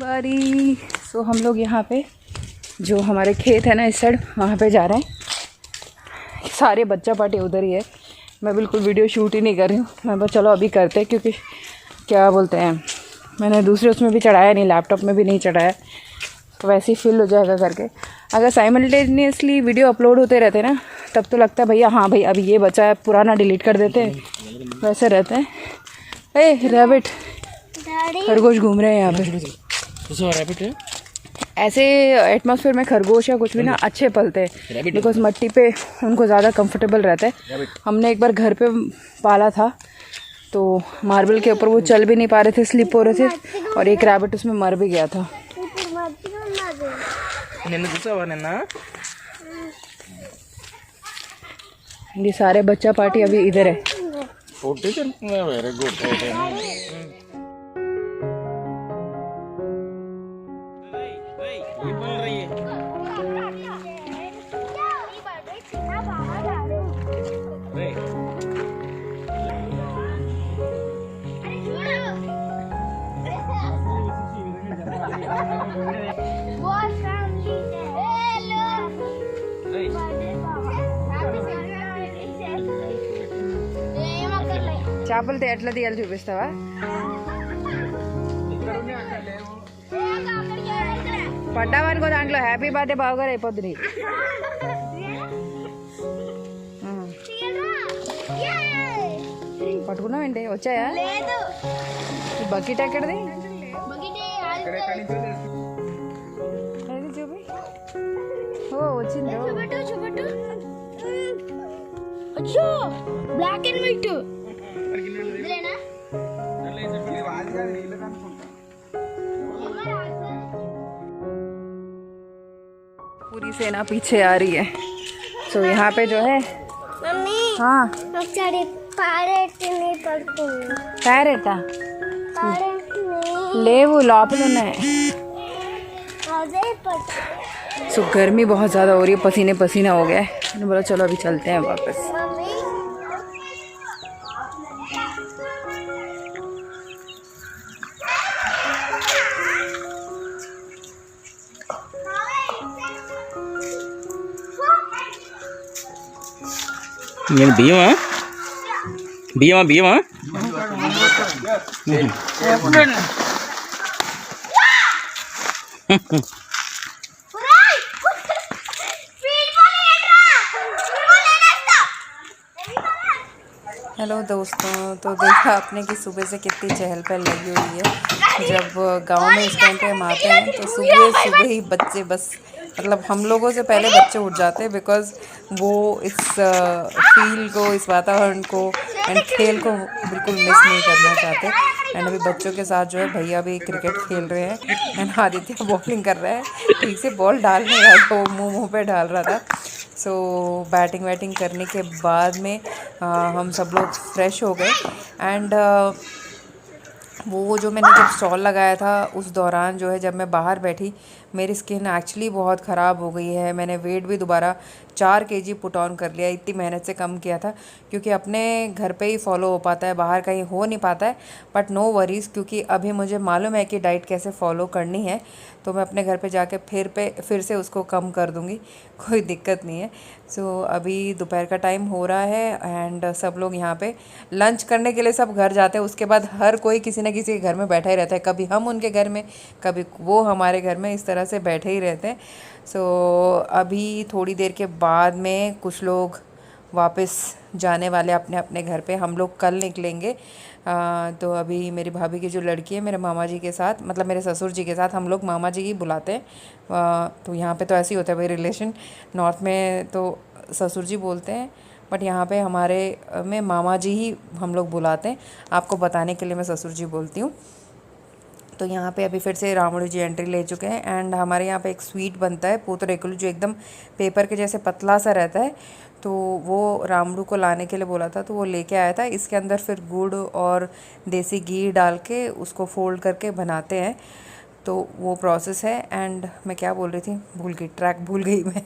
Everybody. सो हम लोग यहाँ पे जो हमारे खेत है ना इस साइड, वहाँ पे जा रहे हैं। सारे बच्चा पार्टी उधर ही है। मैं बिल्कुल वीडियो शूट ही नहीं कर रही हूँ। मैं बस चलो अभी करते हैं, क्योंकि क्या बोलते हैं, मैंने दूसरे उसमें भी चढ़ाया नहीं, लैपटॉप में भी नहीं चढ़ाया, तो वैसे ही फिल हो जाएगा करके। अगर साइमल्टेनियसली वीडियो अपलोड होते रहते ना, तब तो लगता है भैया हाँ भाई अभी ये बचा है, पुराना डिलीट कर देते हैं, वैसे रहते हैं। ए रैबिट, खरगोश घूम रहे हैं यहाँ पे। रैबिट है ऐसे एटमॉस्फेयर में खरगोश या कुछ भी ना अच्छे पलते हैं, बिकॉज मिट्टी पे उनको ज़्यादा कंफर्टेबल रहता है। हमने एक बार घर पे पाला था, तो मार्बल के ऊपर वो चल भी नहीं पा रहे थे, स्लिप हो रहे थे, और एक रैबिट उसमें मर भी गया था। ये सारे बच्चा पार्टी अभी इधर है। Very good. చేపలు ఎట్లా తీయాలి చూపిస్తావా? పడ్డావనుకో దాంట్లో హ్యాపీ బర్త్డే బావగారు అయిపోద్ది నీకు. పట్టుకున్నావేంటి? వచ్చాయా? ఈ బకెట్ ఎక్కడిది? చూపి. ఓ వచ్చింది. బ్లాక్ అండ్ వైట్ पूरी सेना पीछे आ रही है। तो यहाँ पे जो है मम्मी, हाँ पैरेटा లేవు లోపల ఉన్నాయి। सो गर्मी बहुत ज़्यादा हो रही है, पसीने पसीना हो गया है। मैंने बोला चलो अभी चलते हैं वापस। బియ్యమా బియ్యమా బియ్యమా हेलो दोस्तों, तो देखा आपने कि सुबह से कितनी चहल पहल लगी हुई है। जब गांव में इस टाइम पे हम आते हैं तो सुबह सुबह ही बच्चे बस मतलब हम लोगों से पहले बच्चे उठ जाते हैं, बिकॉज़ वो इस फील को, इस वातावरण को एंड खेल को बिल्कुल मिस नहीं करना चाहते। एंड अभी बच्चों के साथ जो है भैया भी क्रिकेट खेल रहे हैं एंड आदित्य बॉलिंग कर रहा है। ठीक से बॉल डाल नहीं रहा था, वो मुँह पे डाल रहा था। सो बैटिंग वैटिंग करने के बाद में हम सब लोग फ्रेश हो गए। एंड वो जो मैंने जब स्टॉल लगाया था उस दौरान जो है, जब मैं बाहर बैठी, मेरी स्किन एक्चुअली बहुत ख़राब हो गई है। मैंने वेट भी दोबारा 4 kg पुट ऑन कर लिया, इतनी मेहनत से कम किया था, क्योंकि अपने घर पे ही फॉलो हो पाता है, बाहर कहीं हो नहीं पाता है। बट नो वरीज़, क्योंकि अभी मुझे मालूम है कि डाइट कैसे फॉलो करनी है, तो मैं अपने घर पे जाके फिर से उसको कम कर दूँगी, कोई दिक्कत नहीं है। सो अभी दोपहर का टाइम हो रहा है एंड सब लोग यहाँ पे लंच करने के लिए सब घर जाते हैं। उसके बाद हर कोई किसी न किसी के घर में बैठा ही रहता है, कभी हम उनके घर में, कभी वो हमारे घर में, इस तरह से बैठे ही रहते हैं। सो अभी थोड़ी देर के बाद में कुछ लोग वापस जाने वाले अपने अपने घर पे। हम लोग कल निकलेंगे। तो अभी मेरी भाभी की जो लड़की है, मेरे मामा जी के साथ, मतलब मेरे ससुर जी के साथ, हम लोग मामा जी ही बुलाते हैं। तो यहाँ पे तो ऐसे ही होता है भाई, रिलेशन। नॉर्थ में तो ससुर जी बोलते हैं, बट यहाँ पे हमारे में मामा जी ही हम लोग बुलाते हैं। आपको बताने के लिए मैं ससुर जी बोलती हूँ। तो यहाँ पे अभी फिर से रामुडू जी एंट्री ले चुके हैं। एंड हमारे यहाँ पे एक स्वीट बनता है पूतरेकुलू, जो एकदम पेपर के जैसे पतला सा रहता है। तो वो रामुडू को लाने के लिए बोला था, तो वो लेके आया था। इसके अंदर फिर गुड़ और देसी घी डाल के उसको फोल्ड करके बनाते हैं। तो वो प्रोसेस है। एंड मैं क्या बोल रही थी, ट्रैक भूल गई मैं।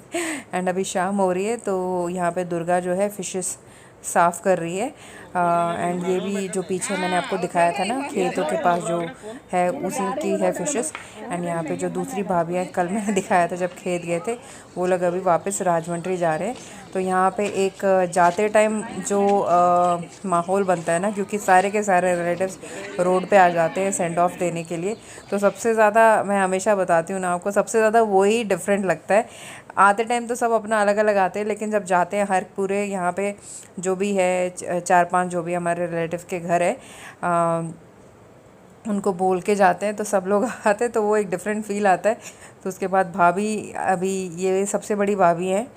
एंड अभी शाम हो रही है, तो यहाँ पे दुर्गा जो है फिशेस साफ़ कर रही है। एंड ये भी जो पीछे मैंने आपको दिखाया था ना खेतों के पास जो है उसी की है फिशेस। एंड यहाँ पे जो दूसरी भाभी हैं, कल मैंने दिखाया था जब खेत गए थे, वो लोग अभी वापस राजमंड्री जा रहे हैं। तो यहाँ पे एक जाते टाइम जो माहौल बनता है ना, क्योंकि सारे के सारे रिलेटिव्स रोड पे आ जाते हैं सेंड ऑफ देने के लिए, तो सबसे ज़्यादा मैं हमेशा बताती हूँ ना आपको, सबसे ज़्यादा वही डिफरेंट लगता है। आते टाइम तो सब अपना अलग अलग आते हैं, लेकिन जब जाते हैं हर पूरे यहाँ पे जो भी है 4-5 जो भी हमारे रिलेटिव के घर है उनको बोल के जाते हैं तो सब लोग आते हैं, तो वो एक डिफरेंट फील आता है। तो उसके बाद भाभी, अभी ये सबसे बड़ी भाभी हैं,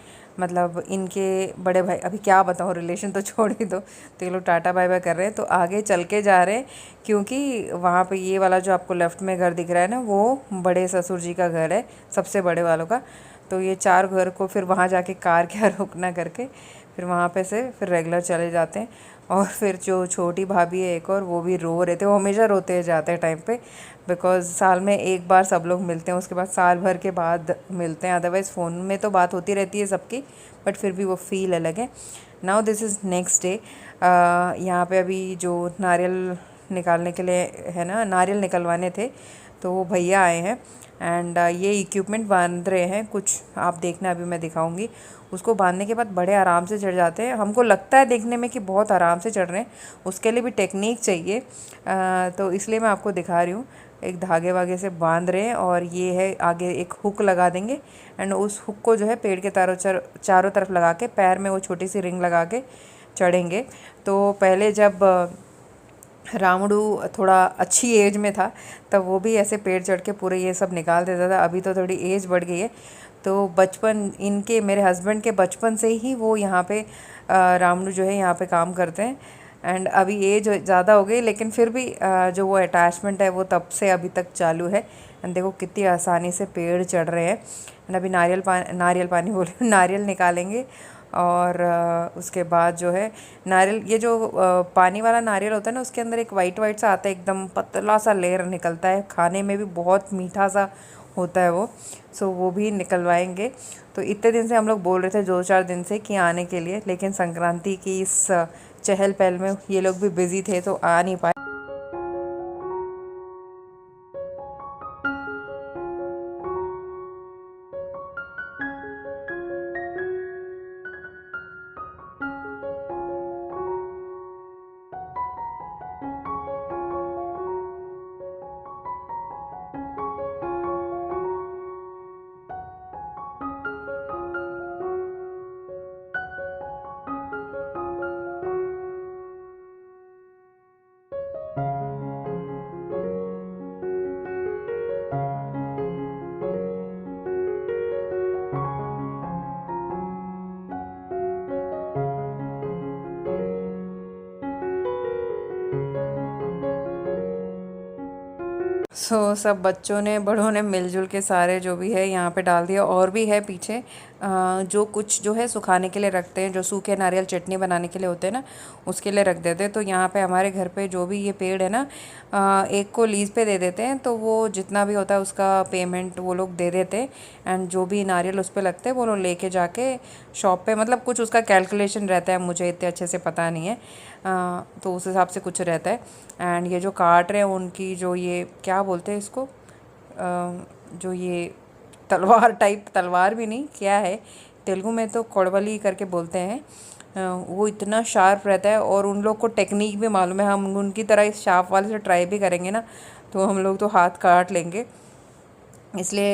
मतलब इनके बड़े भाई, अभी क्या बताऊँ, रिलेशन तो छोड़ ही दो। तो ये लोग टाटा बाय बाय कर रहे हैं, तो आगे चल के जा रहे हैं, क्योंकि वहाँ पे ये वाला जो आपको लेफ़्ट में घर दिख रहा है ना, वो बड़े ससुर जी का घर है, सबसे बड़े वालों का। तो ये 4 घर को फिर वहाँ जाके कार क्या रुकना करके फिर वहाँ पे से फिर रेगुलर चले जाते हैं। और फिर जो छोटी भाभी है एक और, वो भी रो रहे थे, वो हमेशा रोते हैं जाते टाइम पे, बिकॉज़ साल में एक बार सब लोग मिलते हैं, उसके बाद साल भर के बाद मिलते हैं। अदरवाइज़ फ़ोन में तो बात होती रहती है सबकी, बट फिर भी वो फील अलग है। Now this is next day. यहाँ पे अभी जो नारियल निकालने के लिए है ना, नारियल निकलवाने थे, तो वो भैया आए हैं। एंड ये इक्विपमेंट बांध रहे हैं कुछ, आप देखना अभी मैं दिखाऊंगी। उसको बांधने के बाद बड़े आराम से चढ़ जाते हैं, हमको लगता है देखने में कि बहुत आराम से चढ़ रहे हैं, उसके लिए भी टेक्निक चाहिए। तो इसलिए मैं आपको दिखा रही हूँ। एक धागे वागे से बांध रहे हैं, और ये है आगे एक हुक लगा देंगे, एंड उस हुक को जो है पेड़ के चारों तरफ लगा के पैर में वो छोटी सी रिंग लगा के चढ़ेंगे। तो पहले जब रामुडू थोड़ा अच्छी एज में था, तब वो भी ऐसे पेड़ चढ़ के पूरे ये सब निकाल देता था। अभी तो थोड़ी एज बढ़ गई है, तो बचपन इनके, मेरे हस्बैंड के बचपन से ही वो यहाँ पे रामुडू जो है यहाँ पे काम करते हैं। एंड अभी एज ज़्यादा हो गई, लेकिन फिर भी जो वो अटैचमेंट है वो तब से अभी तक चालू है। एंड देखो कितनी आसानी से पेड़ चढ़ रहे हैं। एंड अभी नारियल पानी बोले नारियल निकालेंगे, और उसके बाद जो है नारियल, ये जो पानी वाला नारियल होता है ना, उसके अंदर एक वाइट वाइट सा आता है, एकदम पतला सा लेयर निकलता है, खाने में भी बहुत मीठा सा होता है वो। सो वो भी निकलवाएंगे। तो इतने दिन से हम लोग बोल रहे थे, 2-4 दिन से, कि आने के लिए, लेकिन संक्रांति की इस चहल पहल में ये लोग भी बिज़ी थे तो आ नहीं पाए। सब बच्चों ने, बड़ों ने मिलजुल के सारे जो भी है यहाँ पे डाल दिया। और भी है पीछे जो कुछ जो है सुखाने के लिए रखते हैं, जो सूखे नारियल चटनी बनाने के लिए होते हैं ना, उसके लिए रख देते हैं। तो यहाँ पे हमारे घर पे जो भी ये पेड़ है ना, एक को लीज़ पे दे देते हैं, तो वो जितना भी होता है उसका पेमेंट वो लोग दे देते हैं। एंड जो भी नारियल उस पर लगते हैं वो लोग लेके जाके शॉप पे, मतलब कुछ उसका कैलकुलेशन रहता है, मुझे इतने अच्छे से पता नहीं है, तो उस हिसाब से कुछ रहता है। एंड ये जो काट रहे हैं उनकी जो, ये क्या बोलते हैं इसको, जो ये तलवार टाइप, तलवार भी नहीं, क्या है तेलुगु में तो कोड़वली करके बोलते हैं, वो इतना शार्प रहता है, और उन लोग को टेक्निक भी मालूम है। हम उनकी तरह इस शार्प वाले से ट्राई भी करेंगे ना, तो हम लोग तो हाथ काट लेंगे। इसलिए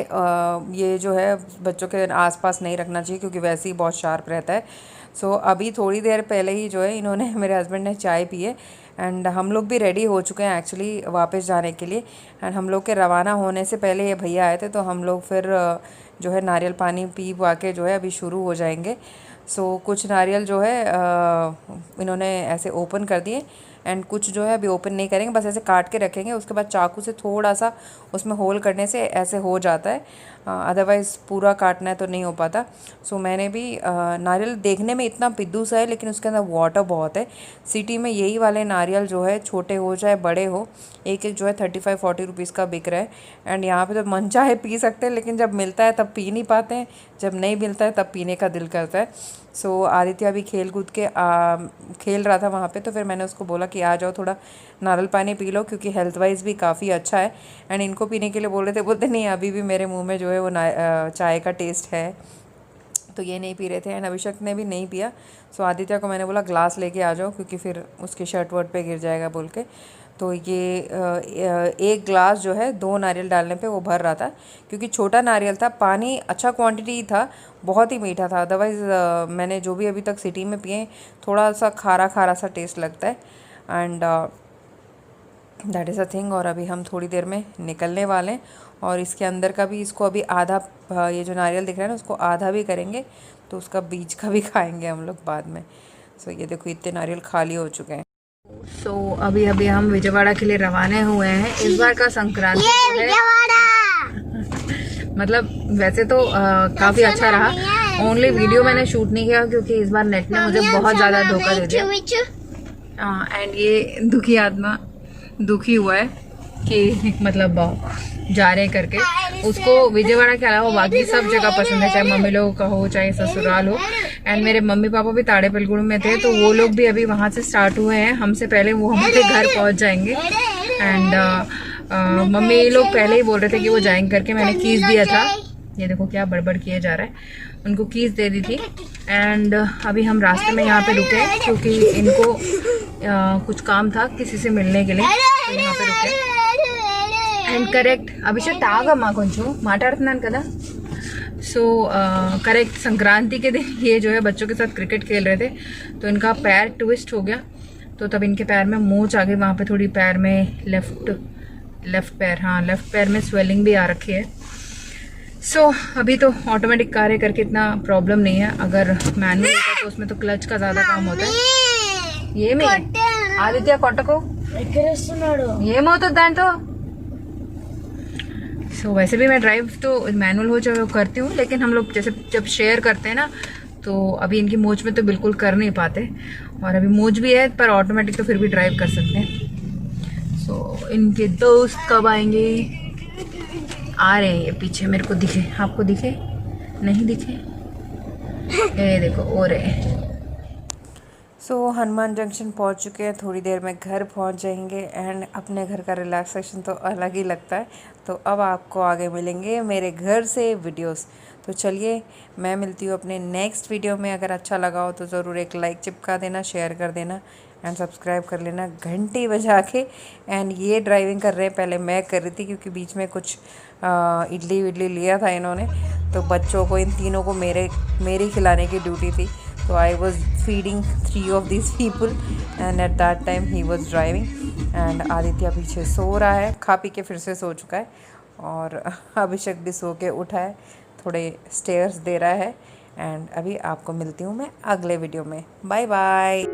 ये जो है बच्चों के आसपास नहीं रखना चाहिए, क्योंकि वैसे ही बहुत शार्प रहता है। अभी थोड़ी देर पहले ही जो है इन्होंने, मेरे हस्बैंड ने चाय पी है, एंड हम लोग भी रेडी हो चुके हैं एक्चुअली वापस जाने के लिए। एंड हम लोग के रवाना होने से पहले ये भैया आए थे, तो हम लोग फिर जो है नारियल पानी पी वा के जो है अभी शुरू हो जाएंगे। कुछ नारियल जो है इन्होंने ऐसे ओपन कर दिए, एंड कुछ जो है अभी ओपन नहीं करेंगे, बस ऐसे काट के रखेंगे। उसके बाद चाकू से थोड़ा सा उसमें होल करने से ऐसे हो जाता है, अदरवाइज़ पूरा काटना है तो नहीं हो पाता। मैंने भी नारियल देखने में इतना पिद्दू सा है, लेकिन उसके अंदर वाटर बहुत है। सिटी में यही वाले नारियल जो है, छोटे हो चाहे बड़े हो, एक एक जो है 35-40 रुपीज़ का बिक रहा है। एंड यहाँ पे तो मन चाहे पी सकते हैं, लेकिन जब मिलता है तब पी नहीं पाते हैं, जब नहीं मिलता है तब पीने का दिल करता है। सो आदित्य अभी खेल कूद के खेल रहा था वहाँ पे, तो फिर मैंने उसको बोला कि आ जाओ थोड़ा नारियल पानी पी लो, क्योंकि हेल्थ वाइज भी काफ़ी अच्छा है। एंड इनको पीने के लिए बोल रहे थे, बोलते नहीं अभी भी मेरे मुंह में जो है वो चाय का टेस्ट है, तो ये नहीं पी रहे थे। एंड अभिषेक ने भी नहीं पिया। सो आदित्य को मैंने बोला ग्लास लेके आ जाओ, क्योंकि फिर उसके शर्ट वर्ट पे गिर जाएगा बोल के। तो ये एक ग्लास जो है 2 नारियल डालने पे वो भर रहा था, क्योंकि छोटा नारियल था। पानी अच्छा क्वांटिटी था, बहुत ही मीठा था। अदरवाइज़ मैंने जो भी अभी तक सिटी में पिए थोड़ा सा खारा खारा सा टेस्ट लगता है। And that is a thing. और अभी हम थोड़ी देर में निकलने वाले हैं, और इसके अंदर का भी इसको अभी आधा, ये जो नारियल दिख रहा है ना उसको आधा भी करेंगे, तो उसका बीज का भी खाएंगे हम लोग बाद में। सो ये देखो इतने नारियल खाली हो चुके हैं। सो अभी अभी हम विजयवाड़ा के लिए रवाना हुए हैं। इस बार का संक्रांति जो है मतलब वैसे तो काफ़ी अच्छा रहा। ओनली वीडियो मैंने शूट नहीं किया, क्योंकि इस बार नेट ने मुझे बहुत ज़्यादा धोखा दे दिया। एंड ये दुखी आत्मा दुखी हुआ है कि मतलब जा रहे करके। उसको विजयवाड़ा के अलावा बाकी सब जगह पसंद है, चाहे मम्मी लोग का हो चाहे ससुराल हो। एंड मेरे मम्मी पापा भी ताड़ेपलगुड़ में थे, तो वो लोग भी अभी वहाँ से स्टार्ट हुए हैं। हमसे पहले वो हमारे घर पहुँच जाएंगे। एंड मम्मी ये लोग पहले ही बोल रहे थे कि वो जाएंगे करके। मैंने कीज दिया था, ये देखो क्या बड़बड़ किए जा रहा है, उनको कीज दे दी थी। एंड अभी हम रास्ते में यहाँ पे रुके, क्योंकि इनको कुछ काम था किसी से मिलने के लिए, तो यहाँ पे रुके। एंड करेक्ट अभिषेक आगम्मा కొంచెం మాట్లాడుతున్నాను కదా। सो करेक्ट संक्रांति के दिन ये जो है बच्चों के साथ क्रिकेट खेल रहे थे, तो इनका पैर ट्विस्ट हो गया, तो तब इनके पैर में मोच आ गई। वहाँ पे थोड़ी पैर में लेफ्ट पैर में स्वेलिंग भी आ रखी है। सो अभी तो ऑटोमेटिक कार है करके इतना प्रॉब्लम नहीं है। अगर मैनुअल होता तो उसमें तो क्लच का ज़्यादा काम होता है। ये में आदित्य कोटको ఏమవుతుంది దాంతో। सो वैसे भी मैं ड्राइव तो मैनुअल हो चाहे वो करती हूँ, लेकिन हम लोग जैसे जब शेयर करते हैं ना, तो अभी इनकी मोच में तो बिल्कुल कर नहीं पाते। और अभी मोच भी है पर ऑटोमेटिक तो फिर भी ड्राइव कर सकते हैं। सो इनके दोस्त कब आएंगे? आ रहे हैं ये पीछे, मेरे को दिखे, आपको दिखे नहीं दिखे? ये देखो हो रहे हैं। सो हनुमान जंक्शन पहुंच चुके हैं, थोड़ी देर में घर पहुंच जाएंगे। एंड अपने घर का रिलैक्सेशन तो अलग ही लगता है। तो अब आपको आगे मिलेंगे मेरे घर से वीडियोस। तो चलिए मैं मिलती हूँ अपने नेक्स्ट वीडियो में। अगर अच्छा लगा हो तो ज़रूर एक लाइक चिपका देना, शेयर कर देना एंड सब्सक्राइब कर लेना घंटी बजा के। एंड ये ड्राइविंग कर रहे हैं, पहले मैं कर रही थी क्योंकि बीच में कुछ इडली विडली लिया था इन्होंने, तो बच्चों को इन तीनों को मेरी खिलाने की ड्यूटी थी। तो I was feeding 3 of these people and at that time he was driving। And Aditya पीछे सो रहा है, खा पी के फिर से सो चुका है। और अभिषेक भी सो के उठा है, थोड़े स्टेयर्स दे रहा है। एंड अभी आपको मिलती हूँ मैं अगले वीडियो में। Bye bye.